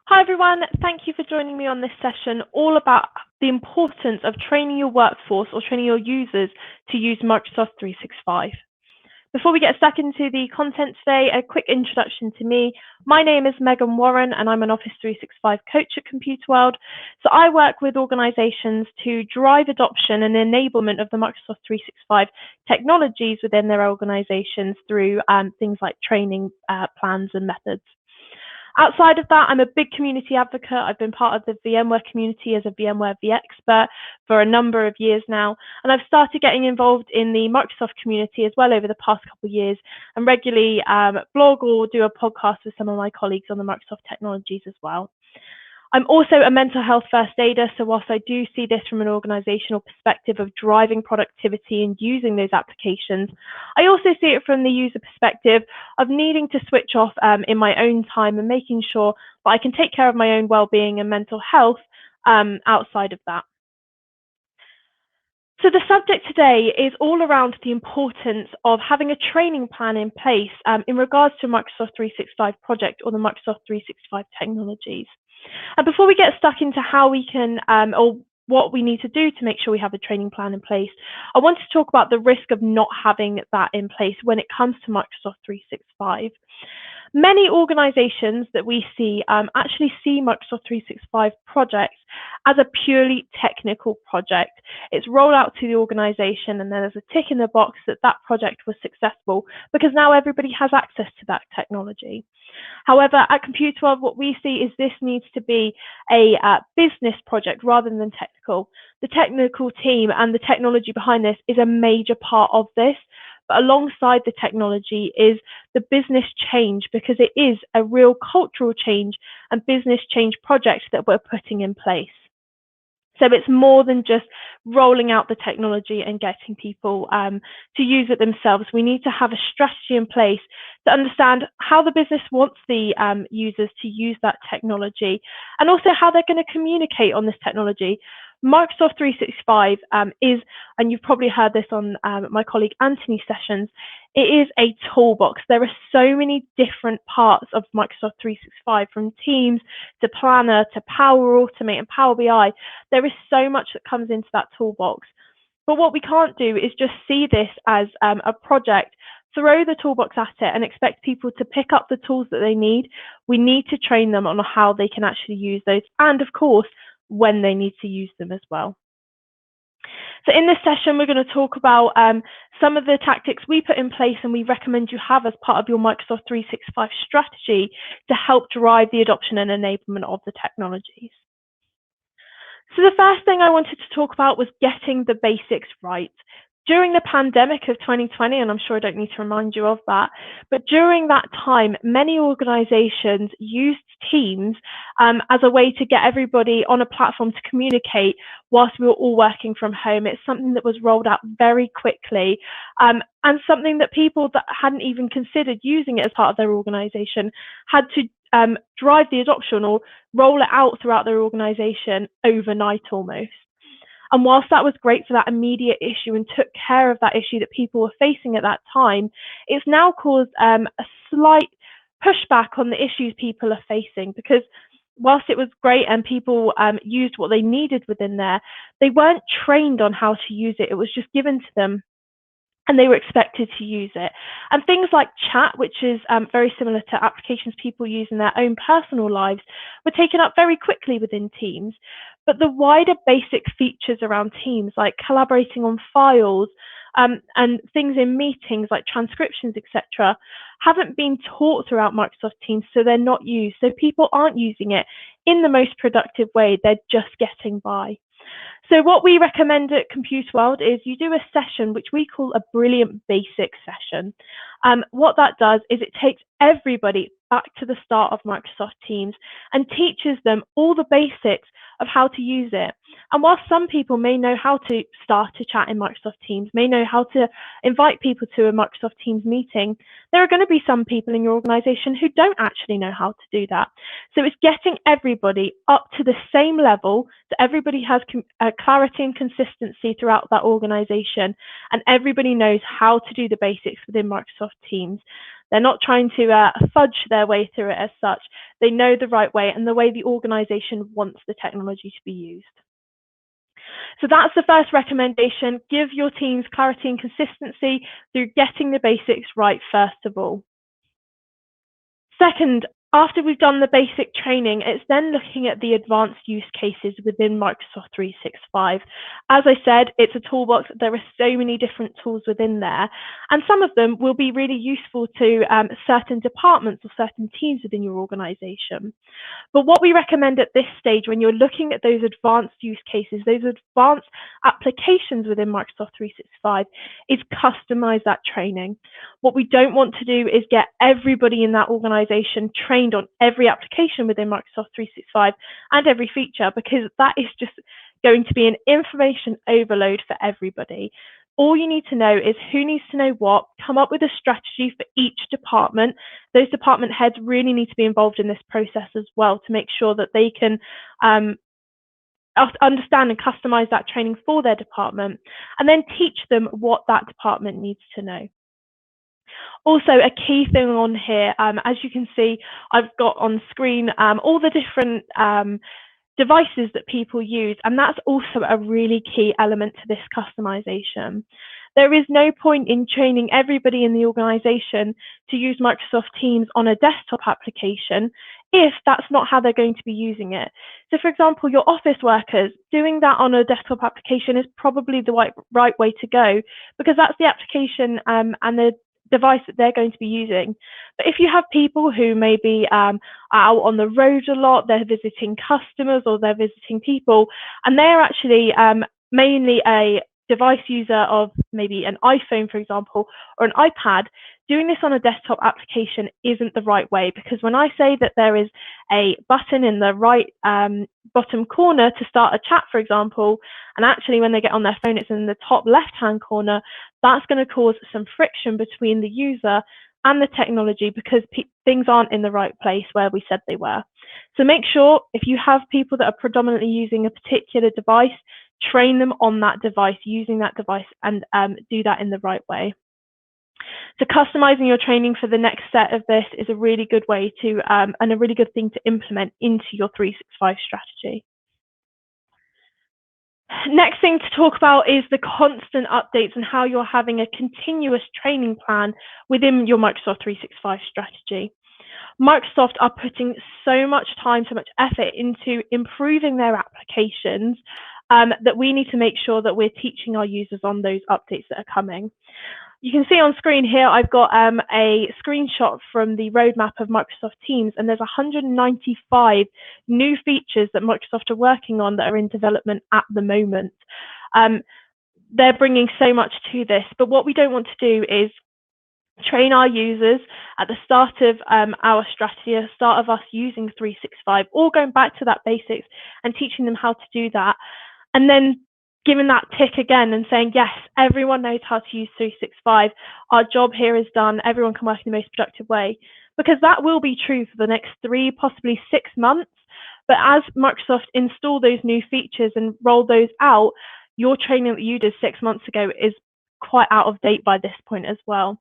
Hi everyone, thank you for joining me on this session all about the importance of training your workforce or training your users to use Microsoft 365. Before we get stuck into the content today, a quick introduction to me. My name is Megan Warren and I'm an Office 365 coach at Computer World. So I work with organizations to drive adoption and enablement of the Microsoft 365 technologies within their organizations through things like training plans and methods. Outside of that, I'm a big community advocate. I've been part of the VMware community as a VMware vExpert for a number of years now, and I've started getting involved in the Microsoft community as well over the past couple of years, and regularly blog or do a podcast with some of my colleagues on the Microsoft technologies as well. I'm also a mental health first aider, so whilst I do see this from an organisational perspective of driving productivity and using those applications, I also see it from the user perspective of needing to switch off in my own time and making sure that I can take care of my own well-being and mental health outside of that. So the subject today is all around the importance of having a training plan in place in regards to a Microsoft 365 project or the Microsoft 365 technologies. And before we get stuck into how we can or what we need to do to make sure we have a training plan in place, I want to talk about the risk of not having that in place when it comes to Microsoft 365. Many organizations that we see actually see Microsoft 365 projects as a purely technical project. It's rolled out to the organization and then there's a tick in the box that that project was successful because now everybody has access to that technology. However, at Computer World, what we see is this needs to be a business project rather than technical. The technical team and the technology behind this is a major part of this. But alongside the technology is the business change, because it is a real cultural change and business change project that we're putting in place. So it's more than just rolling out the technology and getting people to use it themselves. We need to have a strategy in place to understand how the business wants the users to use that technology and also how they're going to communicate on this technology. Microsoft 365 is, and you've probably heard this on my colleague Anthony's sessions, it is a toolbox. There are so many different parts of Microsoft 365, from Teams to Planner to Power Automate and Power BI. There is so much that comes into that toolbox. But what we can't do is just see this as a project, throw the toolbox at it and expect people to pick up the tools that they need. We need to train them on how they can actually use those, and of course, when they need to use them as well. So in this session, we're going to talk about some of the tactics we put in place and we recommend you have as part of your Microsoft 365 strategy to help drive the adoption and enablement of the technologies. So the first thing I wanted to talk about was getting the basics right. During the pandemic of 2020, and I'm sure I don't need to remind you of that, but during that time, many organizations used Teams as a way to get everybody on a platform to communicate whilst we were all working from home. It's something that was rolled out very quickly and something that people that hadn't even considered using it as part of their organization had to drive the adoption or roll it out throughout their organization overnight almost. And whilst that was great for that immediate issue and took care of that issue that people were facing at that time, it's now caused a slight pushback on the issues people are facing, because whilst it was great and people used what they needed within there, they weren't trained on how to use it. It was just given to them and they were expected to use it. And things like chat, which is very similar to applications people use in their own personal lives, were taken up very quickly within Teams. But the wider basic features around Teams, like collaborating on files and things in meetings like transcriptions, etc., haven't been taught throughout Microsoft Teams, so they're not used. So people aren't using it in the most productive way. They're just getting by. So what we recommend at Computer World is you do a session which we call a brilliant basics session. What that does is it takes everybody back to the start of Microsoft Teams and teaches them all the basics of how to use it. And while some people may know how to start a chat in Microsoft Teams, may know how to invite people to a Microsoft Teams meeting, there are going to be some people in your organization who don't actually know how to do that. So it's getting everybody up to the same level so everybody has clarity and consistency throughout that organization and everybody knows how to do the basics within Microsoft Teams. They're not trying to fudge their way through it as such. They know the right way and the way the organisation wants the technology to be used. So that's the first recommendation. Give your teams clarity and consistency through getting the basics right first of all. Second, after we've done the basic training, it's then looking at the advanced use cases within Microsoft 365. As I said, it's a toolbox. There are so many different tools within there, and some of them will be really useful to certain departments or certain teams within your organization. But what we recommend at this stage, when you're looking at those advanced use cases, those advanced applications within Microsoft 365, is customize that training. What we don't want to do is get everybody in that organization trained on every application within Microsoft 365 and every feature, because that is just going to be an information overload for everybody. All you need to know is who needs to know what, come up with a strategy for each department. Those department heads really need to be involved in this process as well to make sure that they can understand and customize that training for their department, and then teach them what that department needs to know. Also, a key thing on here, as you can see, I've got on screen all the different devices that people use, and that's also a really key element to this customization. There is no point in training everybody in the organization to use Microsoft Teams on a desktop application if that's not how they're going to be using it. So for example, your office workers, doing that on a desktop application is probably the right way to go, because that's the application and the device that they're going to be using. But if you have people who may be out on the road a lot, they're visiting customers or they're visiting people, and they're actually mainly a device user of maybe an iPhone, for example, or an iPad, doing this on a desktop application isn't the right way, because when I say that there is a button in the right bottom corner to start a chat, for example, and actually when they get on their phone, it's in the top left-hand corner, that's going to cause some friction between the user and the technology, because things aren't in the right place where we said they were. So make sure if you have people that are predominantly using a particular device, train them on that device, using that device, and do that in the right way. So customizing your training for the next set of this is a really good way to, and a really good thing to implement into your 365 strategy. Next thing to talk about is the constant updates and how you're having a continuous training plan within your Microsoft 365 strategy. Microsoft are putting so much time, so much effort into improving their applications that we need to make sure that we're teaching our users on those updates that are coming. You can see on screen here, I've got a screenshot from the roadmap of Microsoft Teams, and there's 195 new features that Microsoft are working on that are in development at the moment. They're bringing so much to this, but what we don't want to do is train our users at the start of our strategy, at the start of us using 365, or going back to that basics and teaching them how to do that, and then giving that tick again and saying, yes, everyone knows how to use 365. Our job here is done. Everyone can work in the most productive way. Because that will be true for the next 3, possibly 6 months. But as Microsoft install those new features and roll those out, your training that you did 6 months ago is quite out of date by this point as well.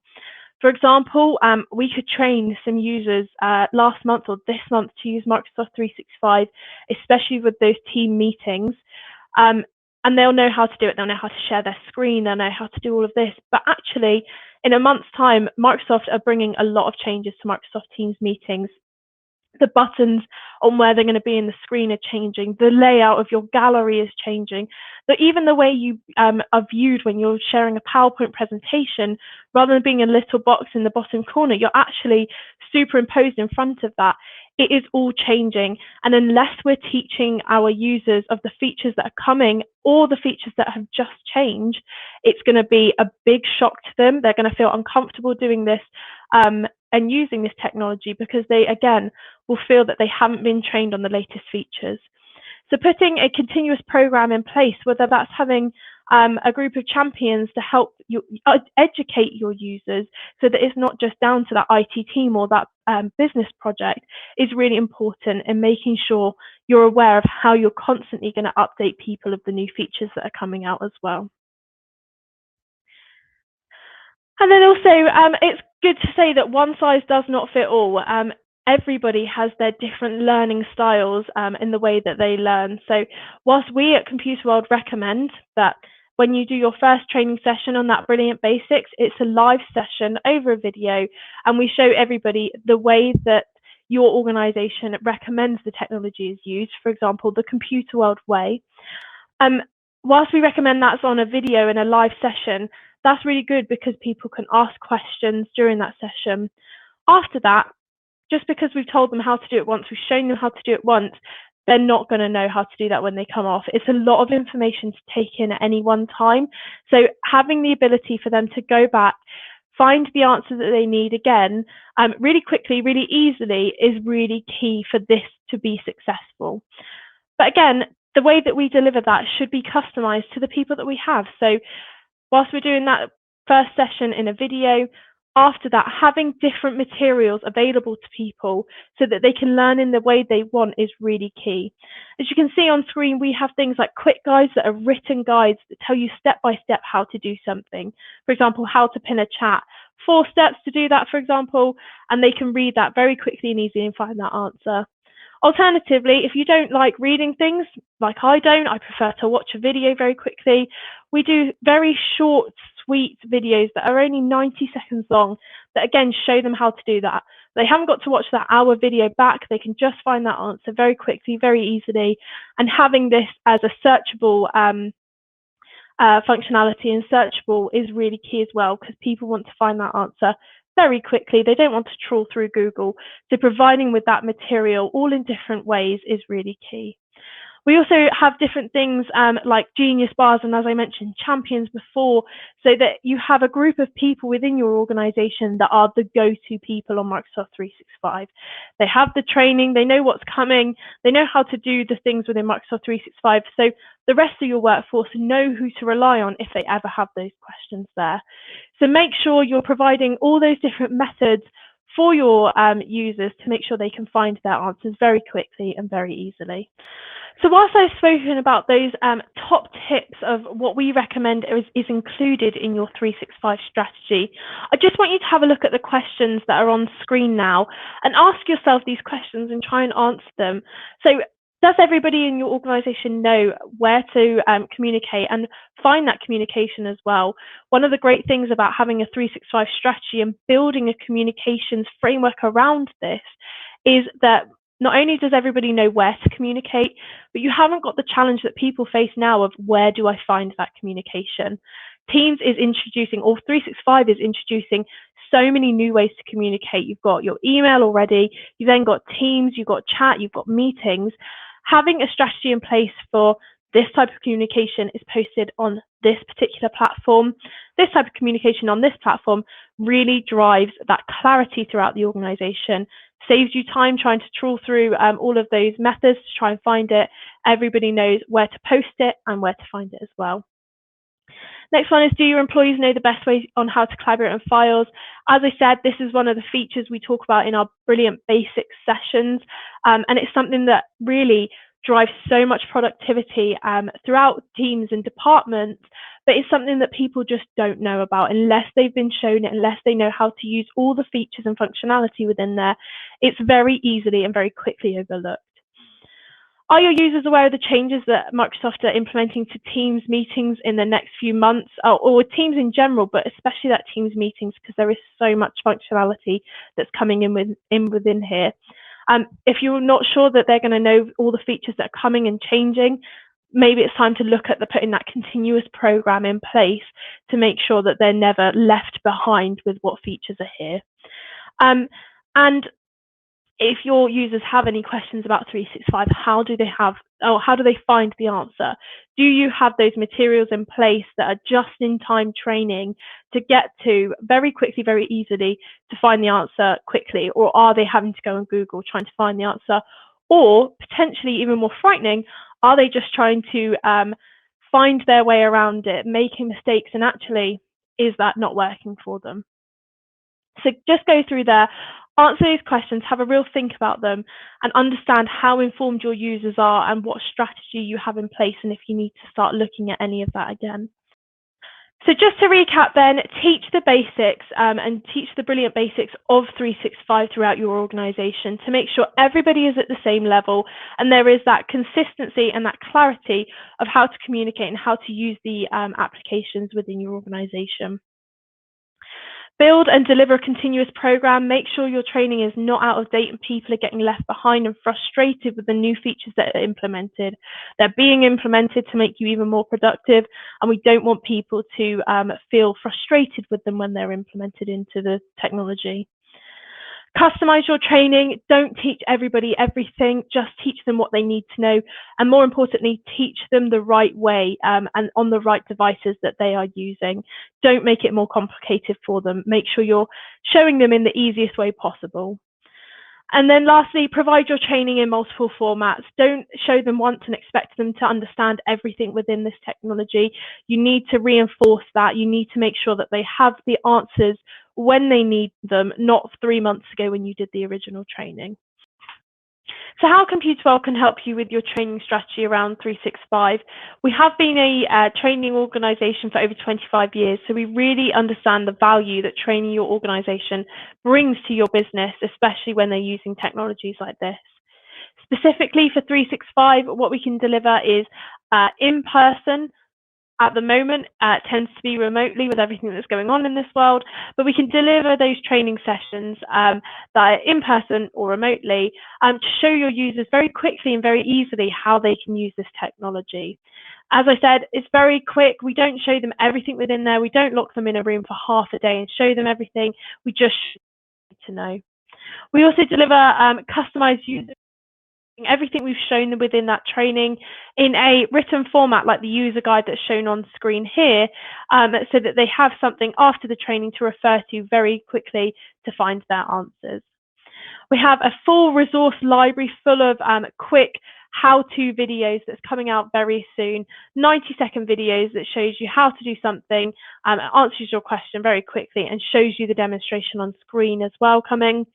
For example, we could train some users last month or this month to use Microsoft 365, especially with those team meetings. And they'll know how to do it. They'll know how to share their screen. They'll know how to do all of this. But actually, in a month's time, Microsoft are bringing a lot of changes to Microsoft Teams meetings. The buttons on where they're going to be in the screen are changing. The layout of your gallery is changing. But even the way you are viewed when you're sharing a PowerPoint presentation, rather than being a little box in the bottom corner, you're actually superimposed in front of that. It is all changing. And unless we're teaching our users of the features that are coming or the features that have just changed, it's going to be a big shock to them. They're going to feel uncomfortable doing this and using this technology, because they, again, will feel that they haven't been trained on the latest features. So putting a continuous program in place, whether that's having a group of champions to help you educate your users so that it's not just down to that IT team or that business project, is really important in making sure you're aware of how you're constantly going to update people of the new features that are coming out as well. And then also, it's good to say that one size does not fit all. Everybody has their different learning styles in the way that they learn. So whilst we at Computer World recommend that when you do your first training session on that Brilliant Basics, it's a live session over a video, and we show everybody the way that your organization recommends the technology is used, for example, the Computer World way. Whilst we recommend that's on a video in a live session, that's really good because people can ask questions during that session. After that, just because we've told them how to do it once, we've shown them how to do it once, they're not going to know how to do that when they come off. It's a lot of information to take in at any one time. So having the ability for them to go back, find the answer that they need again, really quickly, really easily, is really key for this to be successful. But again, the way that we deliver that should be customized to the people that we have. So whilst we're doing that first session in a video, after that, having different materials available to people so that they can learn in the way they want is really key. As you can see on screen, we have things like quick guides that are written guides that tell you step by step how to do something. For example, how to pin a chat. 4 steps to do that, for example, and they can read that very quickly and easily and find that answer. Alternatively, if you don't like reading things, like I don't, I prefer to watch a video very quickly. We do very short, sweet videos that are only 90 seconds long that again show them how to do that. They haven't got to watch that hour video back. They can just find that answer very quickly, very easily. And having this as a searchable functionality and searchable is really key as well, because people want to find that answer very quickly. They don't want to trawl through Google. So providing with that material all in different ways is really key. We also have different things like Genius Bars and, as I mentioned, Champions before, so that you have a group of people within your organization that are the go-to people on Microsoft 365. They have the training, they know what's coming, they know how to do the things within Microsoft 365, so the rest of your workforce know who to rely on if they ever have those questions there. So make sure you're providing all those different methods for your users to make sure they can find their answers very quickly and very easily. So whilst I've spoken about those top tips of what we recommend is included in your 365 strategy, I just want you to have a look at the questions that are on screen now and ask yourself these questions and try and answer them. So does everybody in your organization know where to communicate and find that communication as well? One of the great things about having a 365 strategy and building a communications framework around this is that not only does everybody know where to communicate, but you haven't got the challenge that people face now of where do I find that communication? Teams is introducing, or 365 is introducing so many new ways to communicate. You've got your email already, you've then got Teams, you've got chat, you've got meetings. Having a strategy in place for this type of communication is posted on this particular platform. This type of communication on this platform really drives that clarity throughout the organization, saves you time trying to trawl through all of those methods to try and find it. Everybody knows where to post it and where to find it as well. Next one is, do your employees know the best way on how to collaborate on files? As I said, this is one of the features we talk about in our Brilliant Basics sessions, and it's something that really drives so much productivity throughout teams and departments, but it's something that people just don't know about unless they've been shown it, unless they know how to use all the features and functionality within there. It's very easily and very quickly overlooked. Are your users aware of the changes that Microsoft are implementing to Teams meetings in the next few months, or Teams in general, but especially that Teams meetings, because there is so much functionality that's coming in within here. If you're not sure that they're going to know all the features that are coming and changing, maybe it's time to look at putting that continuous program in place to make sure that they're never left behind with what features are here. And if your users have any questions about 365, how do they find the answer? Do you have those materials in place that are just in time training to get to very quickly, very easily to find the answer quickly? Or are they having to go on Google trying to find the answer? Or potentially even more frightening, are they just trying to find their way around it, making mistakes, and actually is that not working for them? So just go through there, answer these questions, have a real think about them, and understand how informed your users are and what strategy you have in place, and if you need to start looking at any of that again. So just to recap then, teach the basics and teach the brilliant basics of 365 throughout your organisation to make sure everybody is at the same level and there is that consistency and that clarity of how to communicate and how to use the applications within your organisation. Build and deliver a continuous program. Make sure your training is not out of date and people are getting left behind and frustrated with the new features that are implemented. They're being implemented to make you even more productive, and we don't want people to feel frustrated with them when they're implemented into the technology. Customize your training. Don't teach everybody everything. Just teach them what they need to know. And more importantly, teach them the right way and on the right devices that they are using. Don't make it more complicated for them. Make sure you're showing them in the easiest way possible. And then lastly, provide your training in multiple formats. Don't show them once and expect them to understand everything within this technology. You need to reinforce that. You need to make sure that they have the answers when they need them, not 3 months ago when you did the original training. So how Computawell can help you with your training strategy around 365? We have been a training organisation for over 25 years, so we really understand the value that training your organisation brings to your business, especially when they're using technologies like this. Specifically for 365, what we can deliver is in person. At the moment, it tends to be remotely with everything that's going on in this world, but we can deliver those training sessions that are in person or remotely to show your users very quickly and very easily how they can use this technology. As I said, it's very quick. We don't show them everything within there. We don't lock them in a room for half a day and show them everything. We just need to know. We also deliver customized user everything we've shown within that training in a written format like the user guide that's shown on screen here, so that they have something after the training to refer to very quickly to find their answers. We have a full resource library full of quick how-to videos that's coming out very soon, 90-second videos that shows you how to do something, answers your question very quickly and shows you the demonstration on screen as well coming.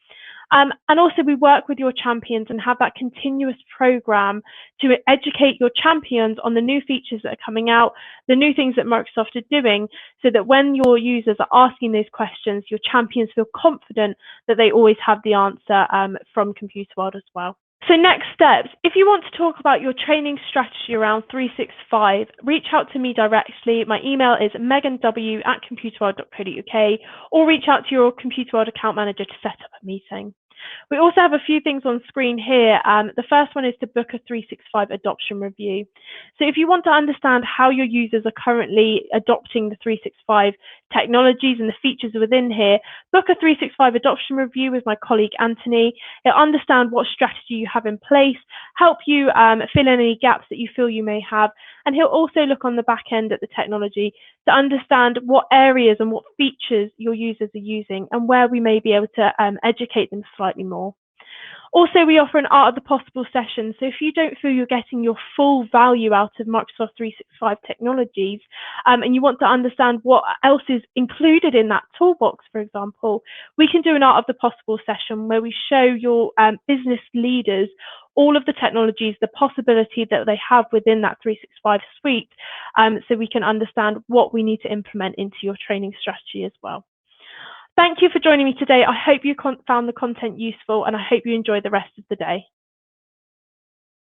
And also we work with your champions and have that continuous program to educate your champions on the new features that are coming out, the new things that Microsoft are doing, so that when your users are asking those questions, your champions feel confident that they always have the answer from Computawell as well. So next steps, if you want to talk about your training strategy around 365, reach out to me directly. My email is meganw@computawell.co.uk, or reach out to your Computawell account manager to set up a meeting. We also have a few things on screen here. The first one is to book a 365 adoption review. So if you want to understand how your users are currently adopting the 365 technologies and the features within here, book a 365 adoption review with my colleague Anthony. He'll understand what strategy you have in place, help you fill in any gaps that you feel you may have, and he'll also look on the back end at the technology to understand what areas and what features your users are using and where we may be able to educate them slightly more. Also, we offer an Art of the Possible session. So if you don't feel you're getting your full value out of Microsoft 365 technologies, and you want to understand what else is included in that toolbox, for example, we can do an Art of the Possible session where we show your business leaders all of the technologies, the possibility that they have within that 365 suite, so we can understand what we need to implement into your training strategy as well. Thank you for joining me today. I hope you found the content useful and I hope you enjoy the rest of the day.